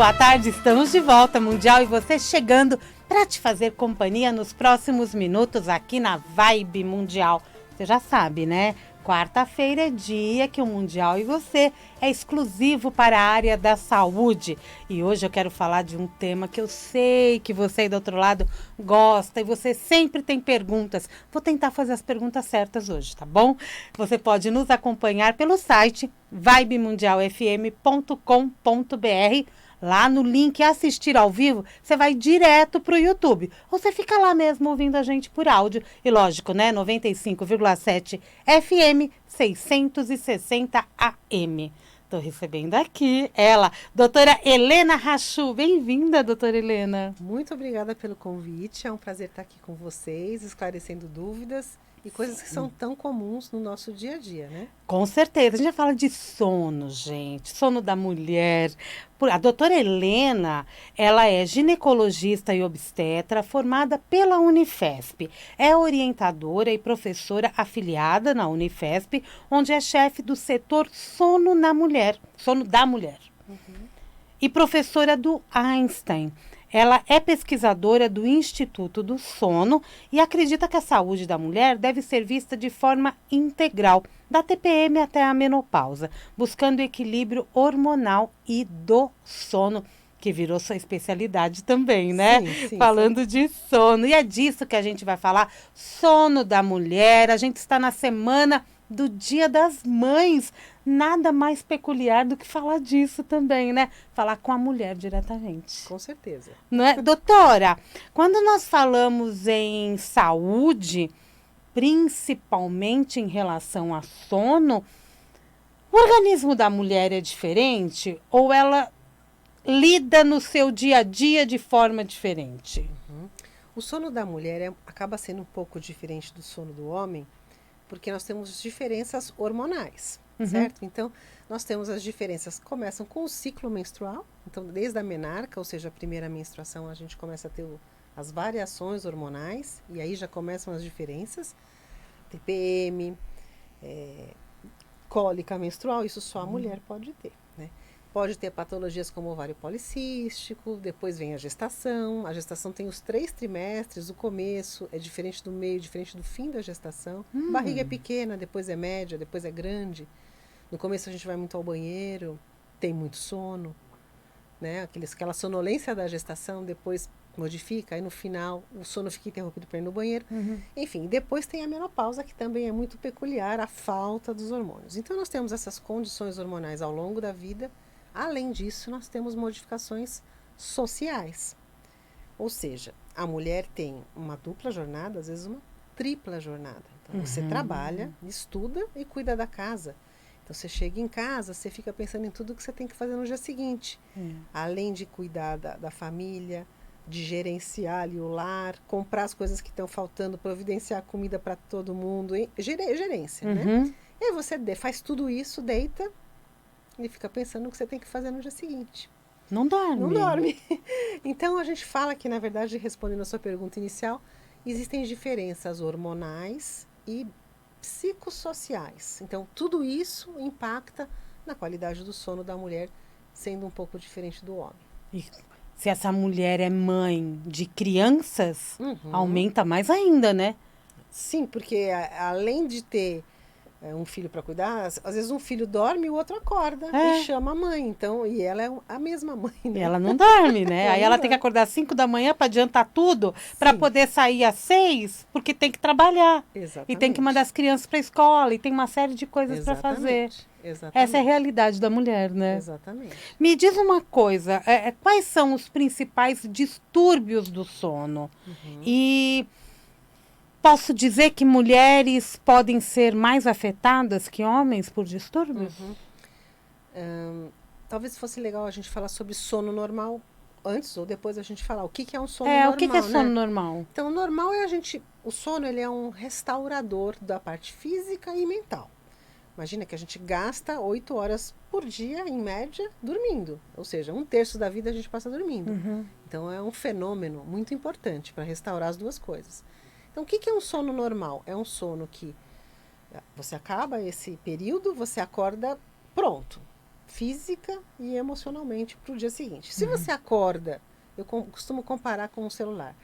boa tarde, estamos de volta, Mundial, e você chegando para te fazer companhia nos próximos minutos aqui na Vibe Mundial. Você já sabe, né? Quarta-feira é dia que o Mundial e você é exclusivo para a área da saúde. E hoje eu quero falar de um tema que eu sei que você aí do outro lado gosta e você sempre tem perguntas. Vou tentar fazer as perguntas certas hoje, tá bom? Você pode nos acompanhar pelo site vibemundialfm.com.br. Lá no link assistir ao vivo, você vai direto pro YouTube. Ou você fica lá mesmo ouvindo a gente por áudio. E lógico, né? 95,7 FM, 660 AM. Estou recebendo aqui ela, doutora Helena Rachu. Bem-vinda, doutora Helena. Muito obrigada pelo convite. É um prazer estar aqui com vocês, esclarecendo dúvidas e coisas que são tão comuns no nosso dia a dia, né? Com certeza. A gente já fala de sono, gente. Sono da mulher. A doutora Helena, ela é ginecologista e obstetra formada pela Unifesp. É orientadora e professora afiliada na Unifesp, onde é chefe do setor sono da mulher. E professora do Einstein. Ela é pesquisadora do Instituto do Sono e acredita que a saúde da mulher deve ser vista de forma integral, da TPM até a menopausa, buscando equilíbrio hormonal e do sono, que virou sua especialidade também, né? Sim, Falando de sono. E é disso que a gente vai falar, sono da mulher. A gente está na semana do Dia das Mães. Nada mais peculiar do que falar disso também, né? Falar com a mulher diretamente. Com certeza. Não é? Doutora, quando nós falamos em saúde, principalmente em relação a sono, o organismo da mulher é diferente ou ela lida no seu dia a dia de forma diferente? O sono da mulher acaba sendo um pouco diferente do sono do homem, porque nós temos diferenças hormonais. Certo? Então, nós temos as diferenças que começam com o ciclo menstrual. Então, desde a menarca, ou seja, a primeira menstruação, a gente começa a ter as variações hormonais. E aí já começam as diferenças. TPM, cólica menstrual, isso só a mulher pode ter, né? Pode ter patologias como ovário policístico, depois vem a gestação. A gestação tem os 3 trimestres, o começo é diferente do meio, diferente do fim da gestação. Barriga é pequena, depois é média, depois é grande. No começo a gente vai muito ao banheiro, tem muito sono, né? Aquela sonolência da gestação, depois modifica, aí no final o sono fica interrompido para ir no banheiro. Enfim, depois tem a menopausa, que também é muito peculiar, a falta dos hormônios. Então nós temos essas condições hormonais ao longo da vida. Além disso, nós temos modificações sociais. Ou seja, a mulher tem uma dupla jornada, às vezes uma tripla jornada. Então você trabalha, estuda e cuida da casa. Então, você chega em casa, você fica pensando em tudo que você tem que fazer no dia seguinte. Além de cuidar da família, de gerenciar ali o lar, comprar as coisas que estão faltando, providenciar comida para todo mundo. Gerência, né? E aí você faz tudo isso, deita e fica pensando no que você tem que fazer no dia seguinte. Não dorme. Não dorme. Então, a gente fala que, na verdade, respondendo a sua pergunta inicial, existem diferenças hormonais e psicossociais. Então, tudo isso impacta na qualidade do sono da mulher, sendo um pouco diferente do homem. E se essa mulher é mãe de crianças, aumenta mais ainda, né? Sim, porque além de ter um filho para cuidar, às vezes um filho dorme e o outro acorda e chama a mãe. Então, e ela é a mesma mãe, né? Ela não dorme, né? Aí ela tem que acordar às 5 da manhã para adiantar tudo, para poder sair às 6, porque tem que trabalhar. Exatamente. E tem que mandar as crianças para a escola, e tem uma série de coisas para fazer. Exatamente. Essa é a realidade da mulher, né? Exatamente. Me diz uma coisa, quais são os principais distúrbios do sono? E posso dizer que mulheres podem ser mais afetadas que homens por distúrbios? Talvez fosse legal a gente falar sobre sono normal antes ou depois a gente falar o que é um sono normal. O que é sono normal? Então, o normal é o sono ele é um restaurador da parte física e mental. Imagina que a gente gasta 8 horas por dia, em média, dormindo. Ou seja, 1/3 da vida a gente passa dormindo. Então, é um fenômeno muito importante para restaurar as duas coisas. Então, o que é um sono normal? É um sono que você acaba esse período, você acorda pronto. física e emocionalmente para o dia seguinte. Se você acorda, eu costumo comparar com um celular.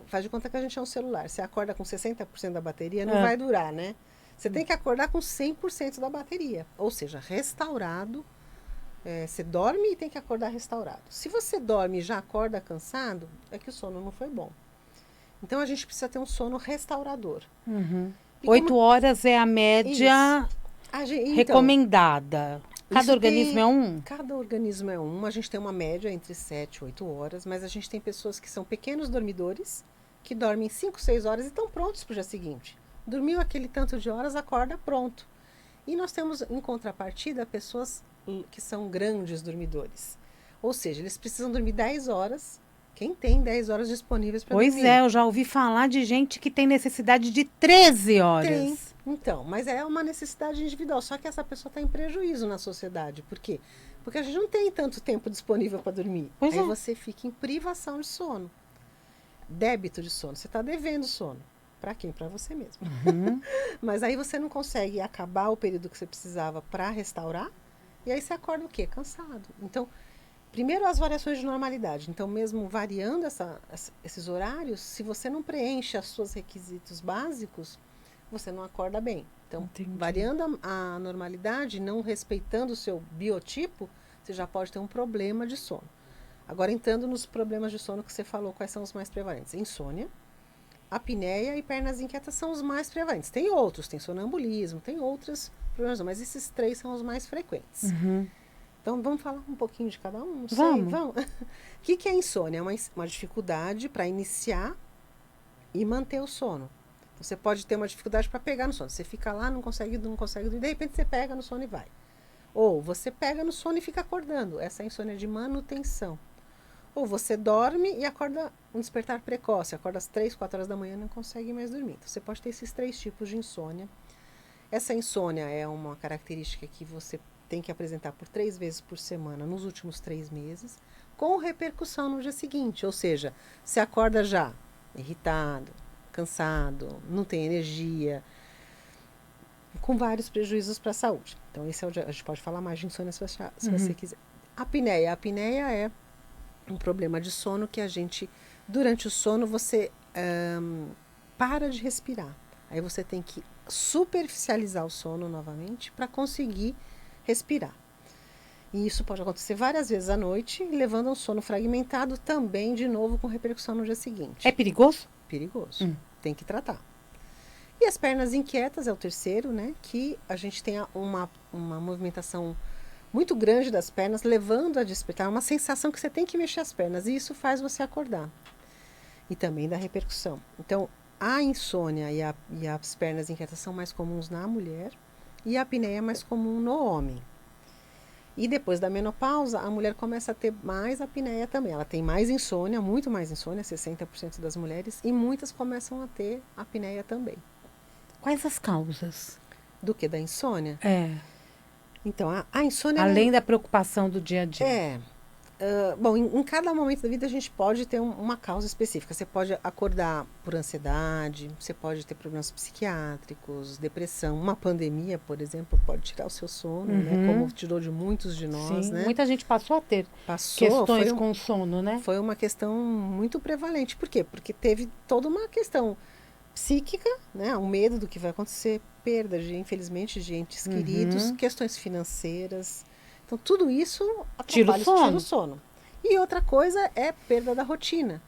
Faz de conta que a gente é um celular. Você acorda com 60% da bateria, não vai durar, né? Você tem que acordar com 100% da bateria. Ou seja, restaurado. Você dorme e tem que acordar restaurado. Se você dorme e já acorda cansado, é que o sono não foi bom. Então, a gente precisa ter um sono restaurador. 8 horas é a média recomendada. Cada organismo é um? Cada organismo é um. A gente tem uma média entre 7 e 8 horas, mas a gente tem pessoas que são pequenos dormidores, que dormem 5, 6 horas e estão prontos para o dia seguinte. Dormiu aquele tanto de horas, acorda pronto. E nós temos, em contrapartida, pessoas que são grandes dormidores. Ou seja, eles precisam dormir 10 horas. Quem tem 10 horas disponíveis para dormir? Pois é, eu já ouvi falar de gente que tem necessidade de 13 horas. Tem. Então, mas é uma necessidade individual. Só que essa pessoa está em prejuízo na sociedade. Por quê? Porque a gente não tem tanto tempo disponível para dormir. Aí você fica em privação de sono. Débito de sono. Você está devendo sono. Para quem? Para você mesmo. Mas aí você não consegue acabar o período que você precisava para restaurar. E aí você acorda o quê? Cansado. Então, primeiro as variações de normalidade. Então, mesmo variando esses horários, se você não preenche os seus requisitos básicos, você não acorda bem. Então, variando a normalidade, não respeitando o seu biotipo, você já pode ter um problema de sono. Agora, entrando nos problemas de sono que você falou, quais são os mais prevalentes? Insônia, apneia e pernas inquietas são os mais prevalentes. Tem outros, tem sonambulismo, tem outros problemas, mas esses 3 são os mais frequentes. Então, vamos falar um pouquinho de cada um? Vamos. O que é insônia? É uma dificuldade para iniciar e manter o sono. Você pode ter uma dificuldade para pegar no sono. Você fica lá, não consegue dormir, de repente você pega no sono e vai. Ou você pega no sono e fica acordando. Essa é a insônia de manutenção. Ou você dorme e acorda um despertar precoce. Acorda às 3, 4 horas da manhã e não consegue mais dormir. Então, você pode ter esses 3 tipos de insônia. Essa insônia é uma característica que você tem que apresentar por 3 vezes por semana nos últimos 3 meses, com repercussão no dia seguinte. Ou seja, você acorda já irritado, cansado, não tem energia, com vários prejuízos para a saúde. Então, esse é a gente pode falar mais de insônia se você quiser. A apneia é um problema de sono que a gente, durante o sono, você para de respirar. Aí você tem que superficializar o sono novamente para conseguir respirar. E isso pode acontecer várias vezes à noite, levando a um sono fragmentado também, de novo, com repercussão no dia seguinte. É perigoso? Perigoso. Tem que tratar. E as pernas inquietas é o terceiro, né? Que a gente tem uma movimentação muito grande das pernas, levando a despertar uma sensação que você tem que mexer as pernas. E isso faz você acordar. E também dá repercussão. Então, a insônia e as pernas inquietas são mais comuns na mulher e a apneia é mais comum no homem. E depois da menopausa, a mulher começa a ter mais apneia também. Ela tem mais insônia, muito mais insônia, 60% das mulheres, e muitas começam a ter apneia também. Quais as causas? Do que? Da insônia? Então, a insônia... Além da preocupação do dia a dia. Bom, em cada momento da vida a gente pode ter uma causa específica. Você pode acordar por ansiedade, você pode ter problemas psiquiátricos, depressão. Uma pandemia, por exemplo, pode tirar o seu sono, né? Como tirou de muitos de nós, né? Muita gente passou a ter questões com sono, né? Foi uma questão muito prevalente. Por quê? Porque teve toda uma questão psíquica, né? O medo do que vai acontecer, perda, infelizmente, de entes queridos, questões financeiras. Então, tudo isso atrapalha, tira o sono. E outra coisa é perda da rotina.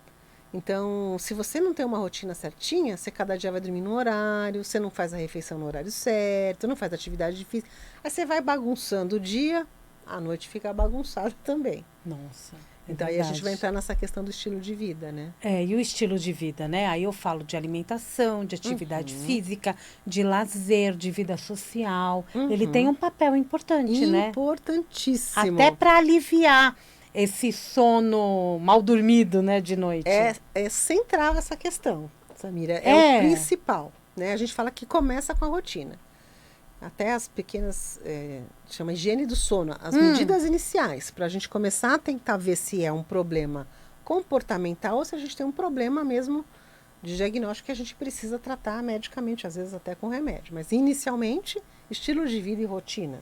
Então, se você não tem uma rotina certinha, você cada dia vai dormir no horário, você não faz a refeição no horário certo, não faz atividade física. Aí você vai bagunçando o dia, a noite fica bagunçada também. Nossa. Então, aí a gente vai entrar nessa questão do estilo de vida, né? E o estilo de vida, né? Aí eu falo de alimentação, de atividade física, de lazer, de vida social. Ele tem um papel importante, né? Importantíssimo. Até para aliviar esse sono mal dormido, né, de noite. É central essa questão, Samira. É o principal, né? A gente fala que começa com a rotina. Até as pequenas, chama higiene do sono, as medidas iniciais, para a gente começar a tentar ver se é um problema comportamental ou se a gente tem um problema mesmo de diagnóstico que a gente precisa tratar medicamente, às vezes até com remédio. Mas inicialmente, estilo de vida e rotina.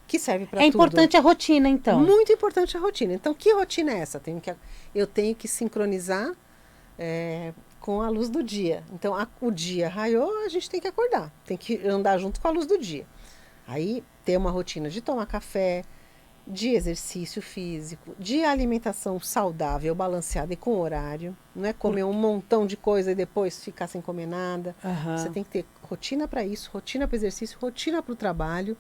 que serve para É tudo. importante a rotina, então. Muito importante a rotina. Então, que rotina é essa? Eu tenho que sincronizar com a luz do dia. Então, o dia raiou, a gente tem que acordar. Tem que andar junto com a luz do dia. Aí, ter uma rotina de tomar café, de exercício físico, de alimentação saudável, balanceada e com horário. Não é comer um montão de coisa e depois ficar sem comer nada. Você tem que ter rotina para isso, rotina para exercício, rotina para o trabalho,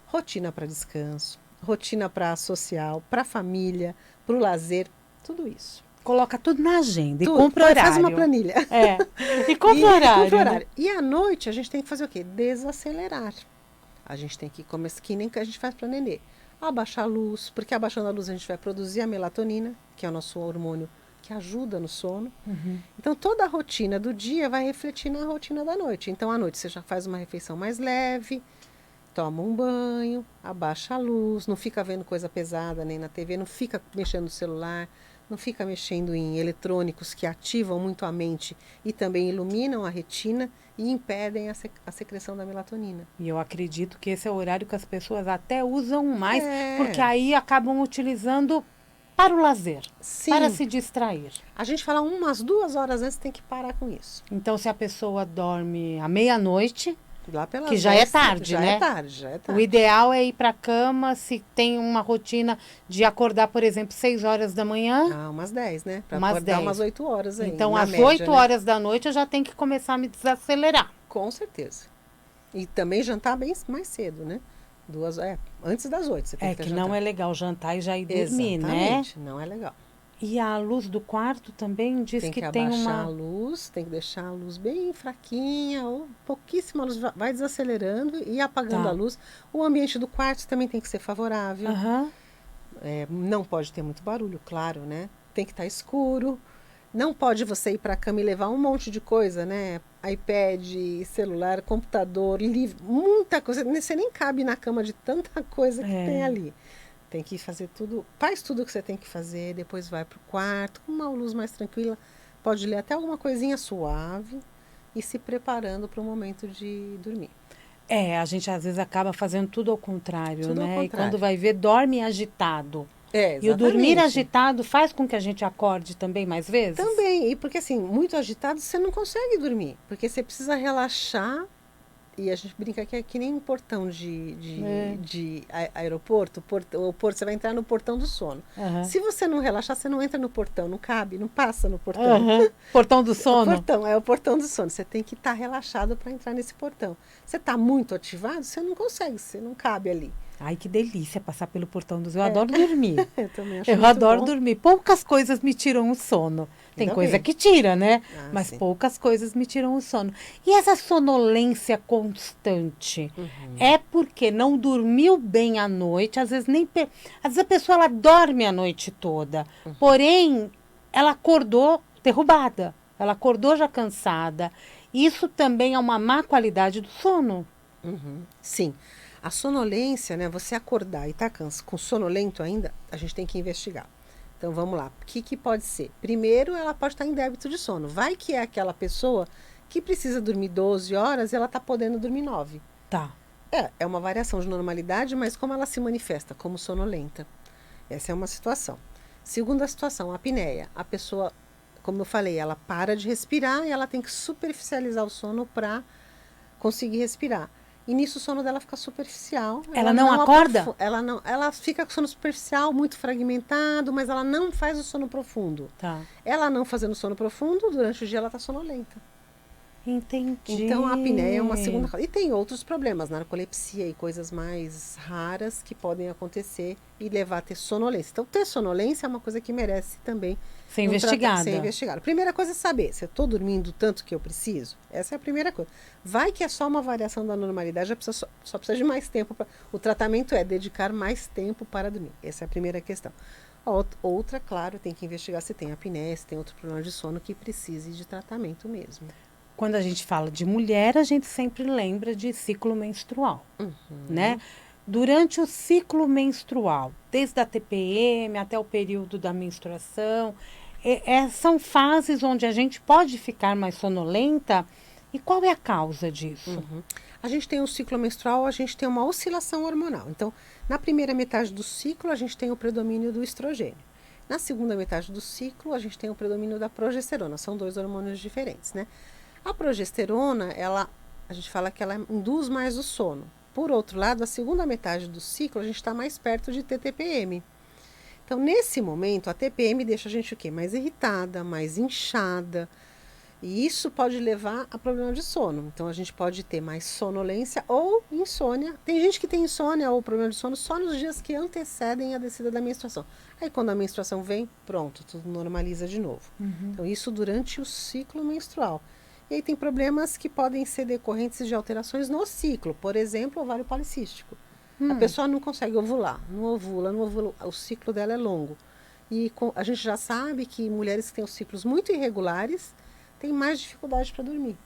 rotina para descanso, rotina para social, para família, para o lazer, tudo isso. Coloca tudo na agenda Tudo. E compra horário. Faz uma planilha. E compra horário. Compra horário. E à noite a gente tem que fazer o quê? Desacelerar. A gente tem que começar, que nem que a gente faz para nenê. Abaixar a luz, porque abaixando a luz a gente vai produzir a melatonina, que é o nosso hormônio que ajuda no sono. Então toda a rotina do dia vai refletir na rotina da noite. Então à noite você já faz uma refeição mais leve, toma um banho, abaixa a luz, não fica vendo coisa pesada nem na TV, não fica mexendo no celular, não fica mexendo em eletrônicos que ativam muito a mente e também iluminam a retina e impedem a secreção da melatonina. E eu acredito que esse é o horário que as pessoas até usam mais, É. porque aí acabam utilizando para o lazer, Sim. para se distrair. A gente fala umas 2 horas antes, tem que parar com isso. Então, se a pessoa dorme à meia-noite, Lá pelas que já é 10, tarde, já né? É tarde, já é o tarde. ideal é ir para a cama, se tem uma rotina de acordar, por exemplo, 6 horas da manhã. Umas 10, né? Para Umas acordar 10. umas 8 horas aí. Então, na às média, 8 né? horas da noite, eu já tenho que começar a me desacelerar. Com certeza. E também jantar bem mais cedo, né? Antes das 8. Você tem É que que jantar. não é legal jantar e já ir dormir, né? Exatamente, não é legal. E a luz do quarto também diz Tem que tem abaixar a uma... luz, tem que deixar a luz bem fraquinha, ou pouquíssima luz, vai desacelerando e apagando Tá. a luz. O ambiente do quarto também tem que ser favorável. Aham. Não pode ter muito barulho, claro, né? Tem que estar escuro. Não pode você ir para a cama e levar um monte de coisa, né? iPad, celular, computador, livro, muita coisa. Você nem cabe na cama de tanta coisa que tem ali. Tem que fazer tudo, faz tudo o que você tem que fazer, depois vai para o quarto, com uma luz mais tranquila. Pode ler até alguma coisinha suave e se preparando para o momento de dormir. A gente às vezes acaba fazendo tudo ao contrário, Tudo ao né? E contrário. quando vai ver, dorme agitado. Exatamente. E o dormir agitado faz com que a gente acorde também mais vezes? Também, e porque assim, muito agitado você não consegue dormir, porque você precisa relaxar, e a gente brinca que é que nem um portão de aeroporto, o porto, você vai entrar no portão do sono. Aham. Se você não relaxar, você não entra no portão, não cabe, não passa no portão. Aham. Portão do sono? É o portão do sono, você tem que estar relaxado para entrar nesse portão. Você está muito ativado, você não consegue, você não cabe ali. Ai, que delícia passar pelo portão do sono. Eu adoro dormir. Eu também acho Eu muito adoro bom. dormir. Poucas coisas me tiram o sono. Tem Ainda coisa bem. que tira, né? Mas sim. poucas coisas me tiram o sono. E essa sonolência constante? É porque não dormiu bem à noite. Às vezes às vezes a pessoa ela dorme a noite toda. Porém, ela acordou derrubada. Ela acordou já cansada. Isso também é uma má qualidade do sono. Sim. A sonolência, né? Você acordar e estar com sonolento ainda, a gente tem que investigar. Então vamos lá. O que pode ser? Primeiro, ela pode estar em débito de sono. Vai que é aquela pessoa que precisa dormir 12 horas e ela está podendo dormir 9. Tá. É uma variação de normalidade, mas como ela se manifesta como sonolenta? Essa é uma situação. Segunda situação, a apneia. A pessoa, como eu falei, ela para de respirar e ela tem que superficializar o sono para conseguir respirar. E nisso o sono dela fica superficial. Ela não acorda? Ela fica com sono superficial, muito fragmentado, mas ela não faz o sono profundo. Tá. Ela não fazendo sono profundo, durante o dia ela está sonolenta. Entendi. Então a apneia é uma segunda causa. E tem outros problemas, narcolepsia e coisas mais raras que podem acontecer e levar a ter sonolência. Então ter sonolência é uma coisa que merece também Ser investigada. Ser investigada. Primeira coisa é saber se eu estou dormindo tanto que eu preciso. Essa é a primeira coisa. Vai que é só uma variação da normalidade, só precisa de mais tempo. O tratamento é dedicar mais tempo para dormir. Essa é a primeira questão. Outra, claro, tem que investigar se tem apneia, se tem outro problema de sono que precise de tratamento mesmo. Quando a gente fala de mulher, a gente sempre lembra de ciclo menstrual, né? Durante o ciclo menstrual, desde a TPM até o período da menstruação, são fases onde a gente pode ficar mais sonolenta E qual é a causa disso? A gente tem um ciclo menstrual, a gente tem uma oscilação hormonal. Então, na primeira metade do ciclo, a gente tem o predomínio do estrogênio. Na segunda metade do ciclo, a gente tem o predomínio da progesterona. São dois hormônios diferentes, né? A progesterona, a gente fala que ela induz mais o sono. Por outro lado, a segunda metade do ciclo, a gente está mais perto de ter TPM. Então, nesse momento, a TPM deixa a gente o quê? Mais irritada, mais inchada. E isso pode levar a problema de sono. Então, a gente pode ter mais sonolência ou insônia. Tem gente que tem insônia ou problema de sono só nos dias que antecedem a descida da menstruação. Aí, quando a menstruação vem, pronto, tudo normaliza de novo. Então, isso durante o ciclo menstrual. E aí, tem problemas que podem ser decorrentes de alterações no ciclo. Por exemplo, ovário policístico. A pessoa não consegue ovular, não ovula, o ciclo dela é longo. E a gente já sabe que mulheres que têm os ciclos muito irregulares têm mais dificuldade para dormir.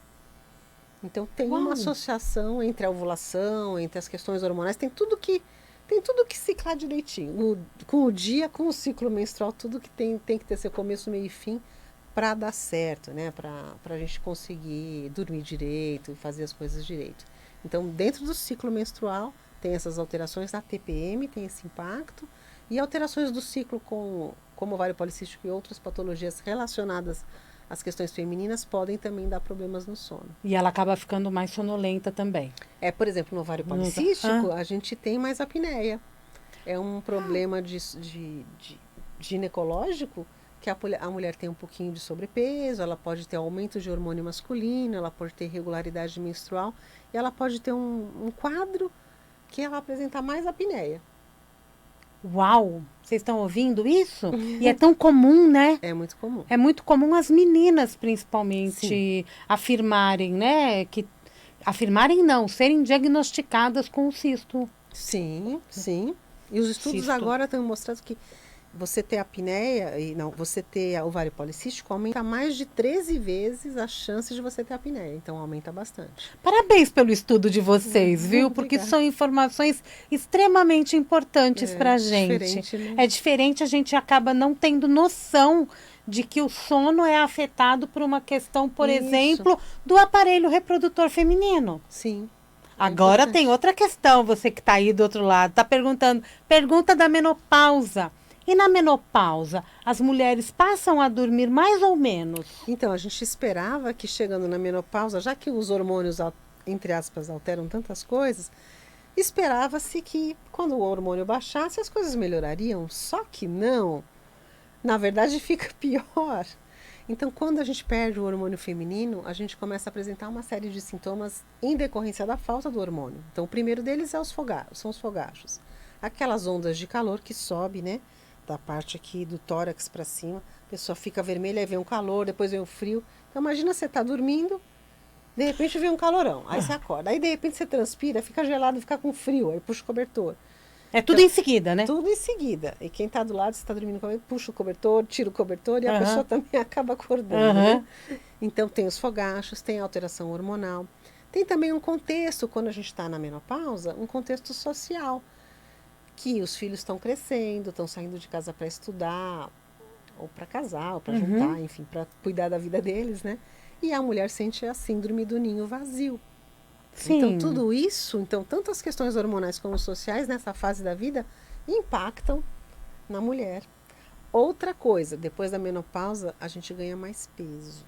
Então tem uma associação entre a ovulação, entre as questões hormonais, tem tudo que ciclar direitinho. Com o dia, com o ciclo menstrual, tudo que tem que ter seu começo, meio e fim para dar certo, né? Para a gente conseguir dormir direito e fazer as coisas direito. Então, dentro do ciclo menstrual, tem essas alterações na TPM, tem esse impacto, e alterações do ciclo como ovário policístico e outras patologias relacionadas às questões femininas podem também dar problemas no sono. E ela acaba ficando mais sonolenta também. Por exemplo, no ovário policístico, a gente tem mais apneia. É um problema de ginecológico que a mulher tem um pouquinho de sobrepeso, ela pode ter aumento de hormônio masculino, ela pode ter irregularidade menstrual, e ela pode ter um quadro que ela apresenta mais apneia. Uau! Vocês estão ouvindo isso? E é tão comum, né? É muito comum. É muito comum as meninas, principalmente, afirmarem, né? Afirmarem não, serem diagnosticadas com o cisto. Sim, sim. E os estudos agora estão mostrando que você ter apneia, você ter ovário policístico aumenta mais de 13 vezes a chance de você ter apneia. Então, aumenta bastante. Parabéns pelo estudo de vocês, viu? Porque Obrigada. são informações extremamente importantes para a gente. Diferente, né? É diferente, a gente acaba não tendo noção de que o sono é afetado por uma questão, por exemplo, do aparelho reprodutor feminino. Sim. Agora tem outra questão, você que está aí do outro lado, está perguntando, pergunta da menopausa. E na menopausa, as mulheres passam a dormir mais ou menos? Então, a gente esperava que chegando na menopausa, já que os hormônios, entre aspas, alteram tantas coisas, esperava-se que quando o hormônio baixasse, as coisas melhorariam. Só que não. Na verdade, fica pior. Então, quando a gente perde o hormônio feminino, a gente começa a apresentar uma série de sintomas em decorrência da falta do hormônio. Então, o primeiro deles são os fogachos. Aquelas ondas de calor que sobe, né? Da parte aqui do tórax para cima, a pessoa fica vermelha, aí vem um calor, depois vem o frio. Então, imagina você tá dormindo, de repente vem um calorão, aí você acorda. Aí, de repente, você transpira, fica gelado, fica com frio, aí puxa o cobertor. É tudo em seguida, né? Tudo em seguida. E quem está do lado, você está dormindo com ele, puxa o cobertor, tira o cobertor e a pessoa também acaba acordando. Né? Então, tem os fogachos, tem a alteração hormonal. Tem também um contexto, quando a gente está na menopausa, um contexto social. Que os filhos estão crescendo, estão saindo de casa para estudar, ou para casar, ou para juntar, enfim, para cuidar da vida deles, né? E a mulher sente a síndrome do ninho vazio. Sim. Então, tudo isso, tanto as questões hormonais como sociais nessa fase da vida impactam na mulher. Outra coisa, depois da menopausa, a gente ganha mais peso,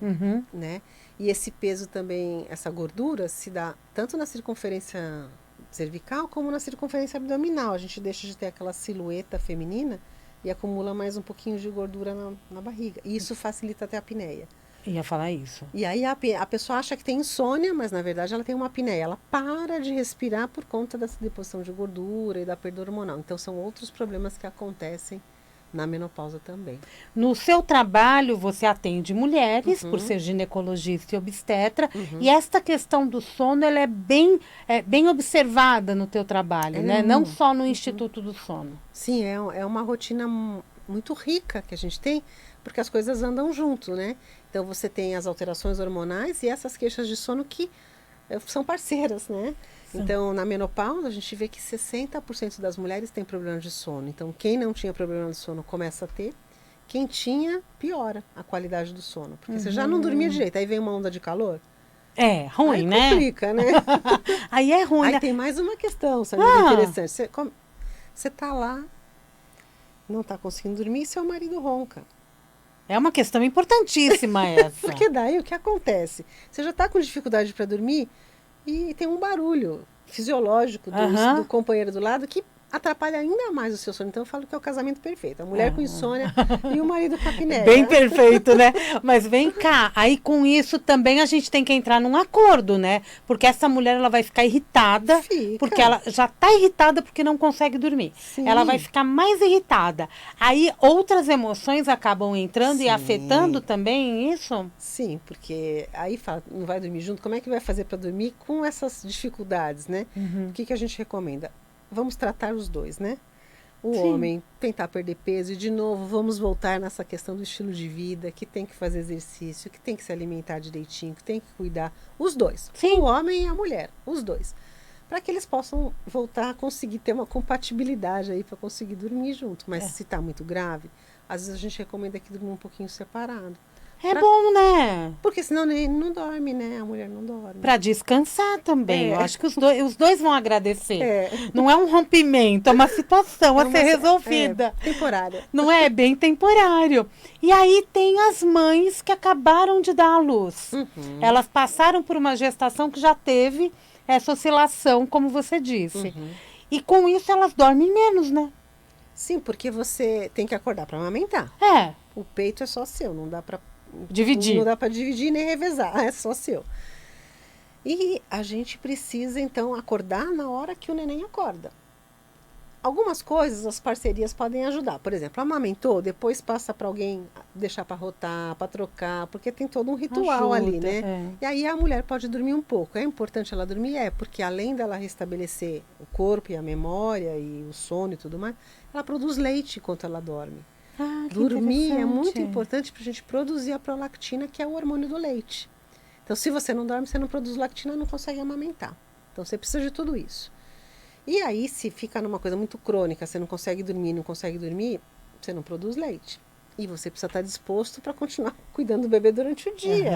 né? E esse peso também, essa gordura, se dá tanto na circunferência cervical como na circunferência abdominal. A gente deixa de ter aquela silhueta feminina e acumula mais um pouquinho de gordura na barriga. E isso facilita até a apneia. Ia falar isso. E aí a pessoa acha que tem insônia, mas na verdade ela tem uma apneia. Ela para de respirar por conta dessa deposição de gordura e da perda hormonal. Então são outros problemas que acontecem na menopausa também. No seu trabalho, você atende mulheres, por ser ginecologista e obstetra, e esta questão do sono, ela é bem observada no teu trabalho, né? Não só no Instituto do Sono. Sim, é uma rotina muito rica que a gente tem, porque as coisas andam junto, né? Então, você tem as alterações hormonais e essas queixas de sono que são parceiras, né? Então, na menopausa, a gente vê que 60% das mulheres têm problema de sono. Então, quem não tinha problema de sono começa a ter. Quem tinha, piora a qualidade do sono. Porque você já não dormia direito. Aí vem uma onda de calor. É ruim, Aí né? complica, né? Aí é ruim, Aí né? tem mais uma questão, sabe? Ah. Interessante. Você tá lá, não tá conseguindo dormir e seu marido ronca. É uma questão importantíssima essa. Porque daí o que acontece? Você já tá com dificuldade para dormir e tem um barulho fisiológico do Aham. companheiro do lado que atrapalha ainda mais o seu sono. Então eu falo que é o casamento perfeito. A mulher com insônia e o marido com Bem apneia. perfeito, né? Mas vem cá, aí com isso também a gente tem que entrar num acordo, né? Porque essa mulher ela vai ficar irritada, Fica. porque ela já tá irritada porque não consegue dormir. Sim. Ela vai ficar mais irritada. Aí outras emoções acabam entrando e Sim. afetando também isso? Sim, porque aí fala, não vai dormir junto, como é que vai fazer para dormir com essas dificuldades, né? O que a gente recomenda? Vamos tratar os dois, né? O Sim. homem tentar perder peso e, de novo, vamos voltar nessa questão do estilo de vida, que tem que fazer exercício, que tem que se alimentar direitinho, que tem que cuidar. Os dois. Sim. O homem e a mulher, os dois. Para que eles possam voltar a conseguir ter uma compatibilidade aí para conseguir dormir junto. Mas se está muito grave, às vezes a gente recomenda que durma um pouquinho separado. É bom, né? Porque senão nem não dorme, né? A mulher não dorme. Para descansar também. É. Eu acho que os dois vão agradecer. É. Não é um rompimento, é uma situação É a uma ser se- resolvida. É, temporária. Não é? É bem temporário. E aí tem as mães que acabaram de dar à luz. Elas passaram por uma gestação que já teve essa oscilação, como você disse. E com isso elas dormem menos, né? Sim, porque você tem que acordar para amamentar. É, O peito é só seu, não dá para dividir. Não dá para dividir nem revezar, é só seu. E a gente precisa então acordar na hora que o neném acorda. Algumas coisas as parcerias podem ajudar. Por exemplo, amamentou, depois passa para alguém deixar para rotar, para trocar, porque tem todo um ritual ali, Ajuda, né? é. E aí a mulher pode dormir um pouco. É importante ela dormir? É, porque além dela restabelecer o corpo e a memória e o sono e tudo mais, ela produz leite enquanto ela dorme. Ah, que Dormir é muito interessante. importante para a gente produzir a prolactina, que é o hormônio do leite. Então, se você não dorme, você não produz lactina, não consegue amamentar. Então, você precisa de tudo isso. E aí, se fica numa coisa muito crônica, você não consegue dormir, você não produz leite. E você precisa estar disposto para continuar cuidando do bebê durante o dia.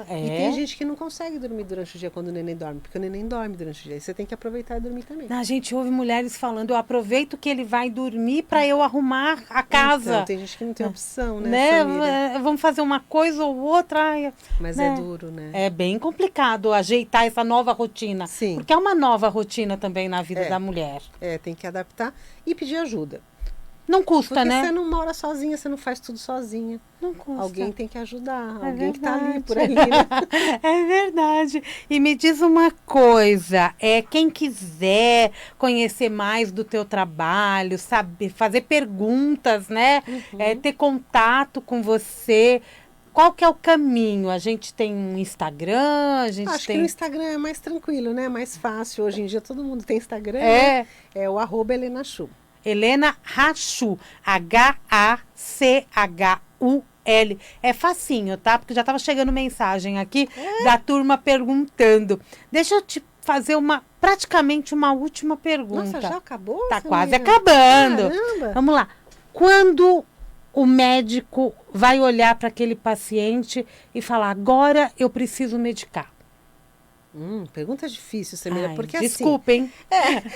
Aham, E é. tem gente que não consegue dormir durante o dia quando o neném dorme, porque o neném dorme durante o dia. E você tem que aproveitar e dormir também. A gente ouve mulheres falando, eu aproveito que ele vai dormir para eu arrumar a casa. Então, tem gente que não tem opção, né, Né? família? Vamos fazer uma coisa ou outra. Ai, Mas né? é duro, né? É bem complicado ajeitar essa nova rotina. Sim. Porque é uma nova rotina também na vida É. da mulher. É, tem que adaptar e pedir ajuda. Não custa, Porque né? você não mora sozinha, você não faz tudo sozinha. Não custa. Alguém tem que ajudar, É alguém que tá ali verdade. por ali, né? É verdade. E me diz uma coisa, quem quiser conhecer mais do teu trabalho, saber, fazer perguntas, né? Ter contato com você, qual que é o caminho? A gente tem um Instagram, a gente Acho que tem... no Instagram é mais tranquilo, né? Mais fácil. Hoje em dia todo mundo tem Instagram, É. né? É o @Helena Chu. Helena Rachu, Hachul. É facinho, tá? Porque já estava chegando mensagem aqui da turma perguntando. Deixa eu te fazer praticamente uma última pergunta. Nossa, já acabou? Tá essa quase menina? acabando. Caramba! Vamos lá. Quando o médico vai olhar para aquele paciente e falar, agora eu preciso medicar? Pergunta difícil, Samira, Ai, porque desculpa, hein?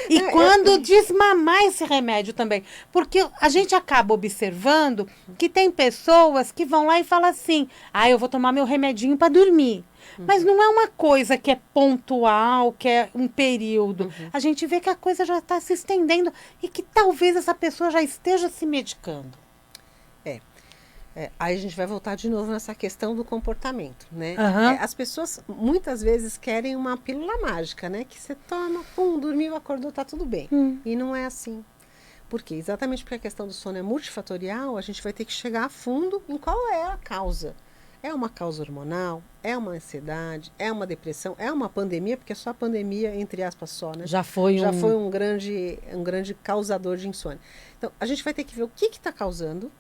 E quando desmamar esse remédio também? Porque a gente acaba observando que tem pessoas que vão lá e falam assim, eu vou tomar meu remedinho para dormir. Mas não é uma coisa que é pontual, que é um período. A gente vê que a coisa já está se estendendo e que talvez essa pessoa já esteja se medicando. aí a gente vai voltar de novo nessa questão do comportamento, né? Aham. As pessoas muitas vezes querem uma pílula mágica, né? Que você toma, dormiu, acordou, tá tudo bem. E não é assim. Por quê? Exatamente porque a questão do sono é multifatorial, a gente vai ter que chegar a fundo em qual é a causa. É uma causa hormonal? É uma ansiedade? É uma depressão? É uma pandemia? Porque é só a pandemia, entre aspas, só, né? Já foi um grande causador de insônia. Então, a gente vai ter que ver o que está causando.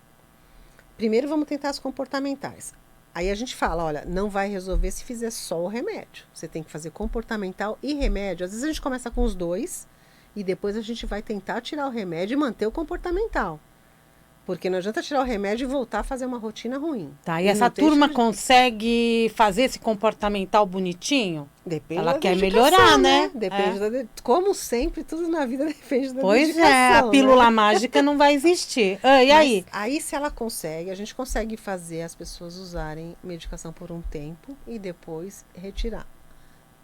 Primeiro, vamos tentar as comportamentais. Aí a gente fala, olha, não vai resolver se fizer só o remédio. Você tem que fazer comportamental e remédio. Às vezes a gente começa com os dois e depois a gente vai tentar tirar o remédio e manter o comportamental. Porque não adianta tirar o remédio e voltar a fazer uma rotina ruim. Tá, e essa turma consegue fazer esse comportamental bonitinho? Depende Ela da quer dedicação, melhorar, né? Depende como sempre, tudo na vida depende da Pois dedicação. é, a pílula mágica não vai existir. E aí? Aí, se ela consegue, a gente consegue fazer as pessoas usarem medicação por um tempo e depois retirar.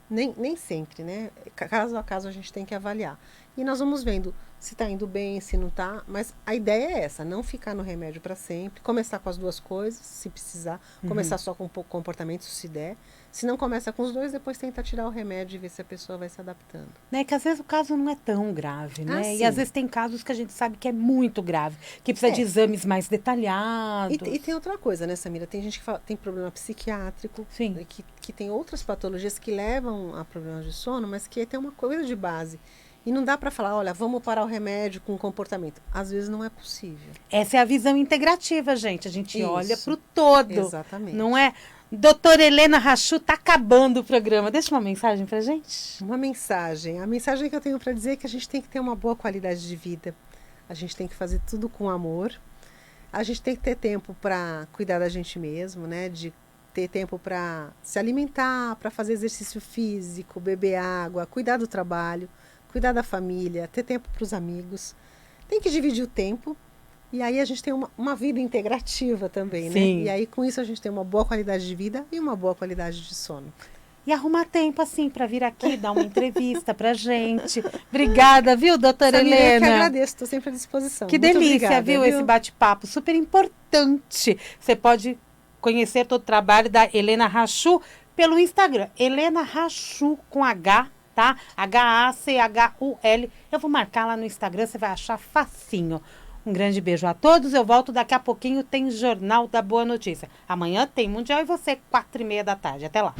Nem sempre, né? Caso a caso a gente tem que avaliar. E nós vamos vendo se está indo bem, se não está. Mas a ideia é essa, não ficar no remédio para sempre. Começar com as duas coisas, se precisar. Começar só com comportamento, se der. Se não começa com os dois, depois tenta tirar o remédio e ver se a pessoa vai se adaptando. Né, que às vezes o caso não é tão grave, né? E Sim. às vezes tem casos que a gente sabe que é muito grave, que precisa de exames mais detalhados. E tem outra coisa, né, Samira? Tem gente que tem problema psiquiátrico, Sim. Né, que tem outras patologias que levam a problemas de sono, mas que tem uma coisa de base. E não dá para falar, olha, vamos parar o remédio com o comportamento. Às vezes não é possível. Essa é a visão integrativa, gente. A gente olha para o todo. Exatamente. Não é? Doutora Helena Rachu está acabando o programa. Deixa uma mensagem para gente. Uma mensagem. A mensagem que eu tenho para dizer é que a gente tem que ter uma boa qualidade de vida. A gente tem que fazer tudo com amor. A gente tem que ter tempo para cuidar da gente mesmo, né? De ter tempo para se alimentar, para fazer exercício físico, beber água, cuidar do trabalho, cuidar da família, ter tempo para os amigos. Tem que dividir o tempo. E aí a gente tem uma vida integrativa também, né? Sim. E aí com isso a gente tem uma boa qualidade de vida e uma boa qualidade de sono. E arrumar tempo, assim, para vir aqui dar uma entrevista pra gente. Obrigada, viu, doutora Samira, Helena? eu que agradeço, estou sempre à disposição. Que Muito delícia, obrigada, viu, esse bate-papo super importante. Você pode conhecer todo o trabalho da Helena Rachu pelo Instagram. Helena Rachu com H, tá? H-A-C-H-U-L. Eu vou marcar lá no Instagram, você vai achar facinho. Um grande beijo a todos. Eu volto daqui a pouquinho, tem Jornal da Boa Notícia. Amanhã tem Mundial e você, 4h30 da tarde. Até lá.